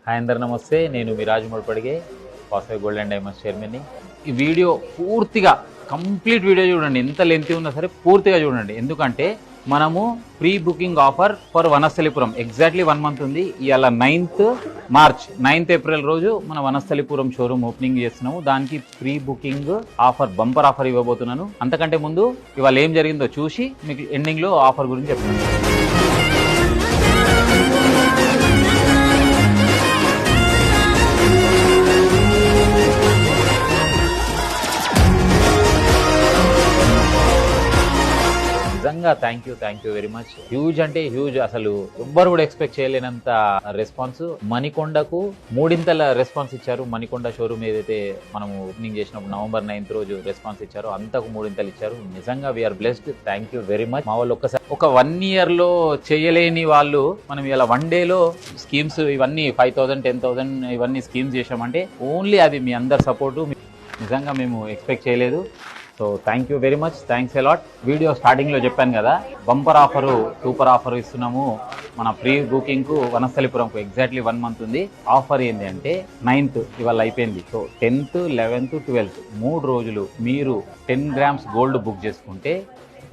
Hi అందరు నమస్తే, నేను మీ రాజు ముడిపడిగే వాసవి గోల్డ్ అండ్ డైమండ్స్ చైర్మన్ని. ఈ వీడియో పూర్తిగా కంప్లీట్ వీడియో చూడండి, ఎంత లెంత్ ఉన్నా సరే పూర్తిగా చూడండి. ఎందుకంటే మనము pre booking offer for Vanasthalipuram exactly 1 month ఉంది. ఇవాళ 9th మార్చ్ 9th ఏప్రిల్ రోజు మన వనస్థలిపురం షోరూమ్ ఓపెనింగ్ చేస్తున్నాము. దానికి pre booking offer bumper offer ఇవ్వబోతున్నాను. అంతకంటే ముందు ఇవాళ ఏం జరిగిందో చూసి మీకు ఎండింగ్ లో ఆఫర్ గురించి చెప్తాను. నిజంగా thank you very much. Huge అంటే హ్యూజ్, అసలు ఎవ్వరు కూడా ఎక్స్పెక్ట్ చేయలేనంత రెస్పాన్స్. మణికొండకు 3 రెస్పాన్స్ ఇచ్చారు. మణికొండ షోరూమ్ ఏదైతే మనం ఓపెనింగ్ చేసినప్పుడు November 9th రోజు రెస్పాన్స్ ఇచ్చారో అంతకు 3 ఇచ్చారు. నిజంగా we are blessed. Thank you very much. మా వాళ్ళు ఒక్కసారి ఒక 1 year లో చేయలేని వాళ్ళు మనం ఇలా 1 day లో స్కీమ్స్ ఇవన్నీ 5,000 10,000 ఇవన్నీ స్కీమ్స్ చేసామంటే ఓన్లీ అది మీ అందరి సపోర్టు. నిజంగా మేము ఎక్స్పెక్ట్ చేయలేదు. So thank you very much, thanks a lot. Video స్టార్టింగ్లో చెప్పాను కదా, బంపర్ ఆఫరు సూపర్ ఆఫర్ ఇస్తున్నాము మన ప్రీ బుకింగ్కు వనస్థలిపురంకు ఎగ్జాక్ట్లీ 1 month ఉంది. ఆఫర్ ఏంటి అంటే 9th ఇవాళ అయిపోయింది. సో 10th 11th 12th 3 రోజులు మీరు 10 grams గోల్డ్ బుక్ చేసుకుంటే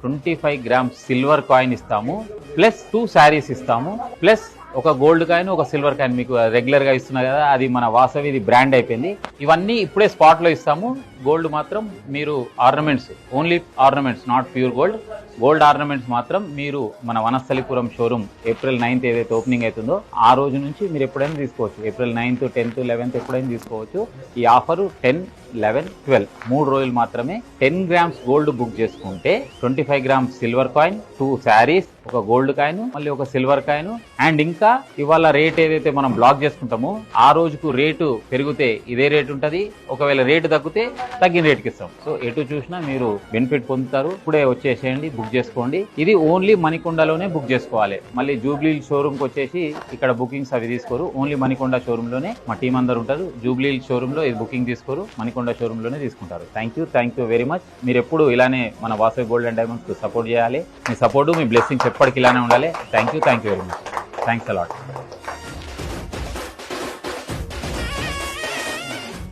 25 grams సిల్వర్ కాయిన్ ఇస్తాము, ప్లస్ 2 sarees ఇస్తాము, ప్లస్ ఒక గోల్డ్ కాయిన్ ఒక సిల్వర్ కాయిన్ మీకు రెగ్యులర్ గా ఇస్తున్నారు కదా, అది మన వాసవి ఇది బ్రాండ్ అయిపోయింది. ఇవన్నీ ఇప్పుడే స్పాట్ లో ఇస్తాము. గోల్డ్ మాత్రం మీరు ornaments, only ornaments, not pure gold. Gold ornaments మాత్రం మీరు మన వనస్థలిపురం షోరూమ్ April 9th ఏదైతే ఓపెనింగ్ అవుతుందో ఆ రోజు నుంచి మీరు ఎప్పుడైనా తీసుకోవచ్చు. April 9th 10th 11th ఎప్పుడైనా తీసుకోవచ్చు. ఈ ఆఫరు 10, 11, 12 3 రోజులు మాత్రమే. 10 grams గోల్డ్ బుక్ చేసుకుంటే 25 grams సిల్వర్ కాయిన్, 2 sarees, ఒక గోల్డ్ కాయిన్, మళ్ళీ ఒక సిల్వర్ కాయిన్. అండ్ ఇంకా ఇవాళ రేట్ ఏదైతే మనం బ్లాక్ చేసుకుంటామో ఆ రోజుకు రేటు పెరిగితే ఇదే రేట్ ఉంటుంది, ఒకవేళ రేటు తగ్గితే తగ్గిన రేట్కి ఇస్తాం. సో ఎటు చూసినా మీరు బెనిఫిట్ పొందుతారు. ఇప్పుడే వచ్చేసేయండి, బుక్ చేసుకోండి. ఇది ఓన్లీ మణికొండలోనే బుక్ చేసుకోవాలి. మళ్ళీ జూబ్లీ షోరూమ్ కి వచ్చేసి ఇక్కడ బుకింగ్స్ అవి తీసుకోరు. ఓన్లీ మణికొండ షోరూమ్ లోనే మా టీం అందరు ఉంటారు. జూబ్లీ షోరూమ్ లో ఇది బుకింగ్ తీసుకోరు, మణికొండ షోరూమ్ లోనే తీసుకుంటారు. Thank you very much. మీరు ఎప్పుడు ఇలానే మన Vasavi gold and diamonds support చేయాలి. మీ సపోర్టు, మీ బ్లెస్సింగ్స్ ఎప్పటికి ఇలానే ఉండాలి. Thank you very much. Thanks a lot.